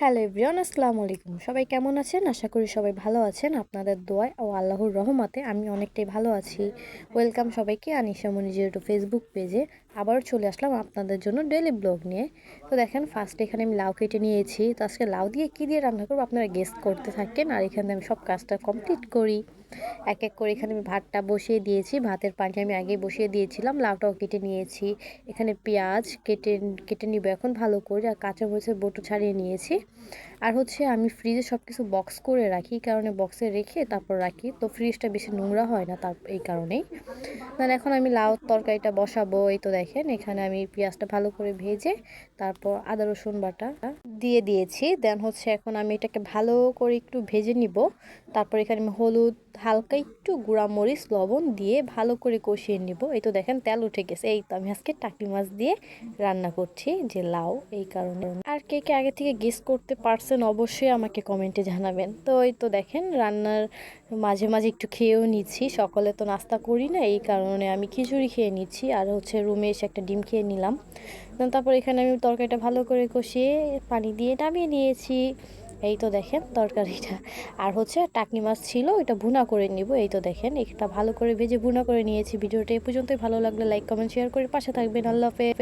Hello everyone, আসসালামু আলাইকুম। সবাই কেমন আছেন? আশা করি সবাই ভালো আছেন। আপনাদের দোয়ায় ও আল্লাহর রহমতে আমি অনেকটাই ভালো আছি। ওয়েলকাম সবাইকে আনিশা মনি জিরো ফেসবুক পেজে। আবারও চলে আসলাম আপনাদের জন্য ডেইলি ব্লগ নিয়ে। তো দেখেন, ফার্স্টে এখানে আমি লাউ কেটে নিয়েছি। তো আজকে লাউ দিয়ে কী দিয়ে রান্না করবো আপনারা গেস করতে থাকেন, আর এখানে আমি সব কাজটা কমপ্লিট করি। এক এক করে এখানে আমি ভাতটা বসিয়ে দিয়েছি। ভাতের পানি আমি আগেই বসিয়ে দিয়েছিলাম। লাউটাও কেটে নিয়েছি। এখানে পেঁয়াজ কেটে কেটে নিব এখন ভালো করে, আর কাঁচামরিচের বটো ছাড়িয়ে নিয়েছি। আর হচ্ছে আমি ফ্রিজে সব কিছু বক্স করে রাখি, কারণে বক্সে রেখে তারপর রাখি, তো ফ্রিজটা বেশি নোংরা হয় না, তার এই কারণেই। দেন এখন আমি লাউ তরকারিটা বসাবো। এই তো দেখেন, এখানে আমি পেঁয়াজটা ভালো করে ভেজে তারপর আদা রসুন বাটা দিয়ে দিয়েছি। দেন হচ্ছে এখন আমি এটাকে ভালো করে একটু ভেজে নিব। তারপর এখানে আমি হলুদ, হালকা একটু গুঁড়া মরিচ, লবণ দিয়ে ভালো করে কষিয়ে নিব। এই তো দেখেন তেল উঠে গেছে। এই তো আমি আজকে টাকি মাছ দিয়ে রান্না করছি, যে লাউ, এই কারণে। আর কে কে আগে থেকে গেস করতে পারছেন অবশ্যই আমাকে কমেন্টে জানাবেন। তো এই তো দেখেন রান্নার মাঝে মাঝে একটু খেয়েও নিচ্ছি। সকালে তো নাস্তা করি না, এই কারণে আমি খিচুড়ি খেয়ে নিচ্ছি, আর হচ্ছে রুমে এসে একটা ডিম খেয়ে নিলাম। তারপর এখানে আমি তরকারিটা ভালো করে কষিয়ে পানি দিয়ে নামিয়ে নিয়েছি। এই তো দেখেন তরকারিটা। আর হচ্ছে টাকনি মাছ ছিল, এটা ভুনা করে নিব। এই তো দেখেন এটা ভালো করে ভেজে ভুনা করে নিয়েছি। ভিডিওটা এ পর্যন্তই। ভালো লাগলে লাইক কমেন্ট শেয়ার করে পাশে থাকবেন। আল্লাহ হাফেজ।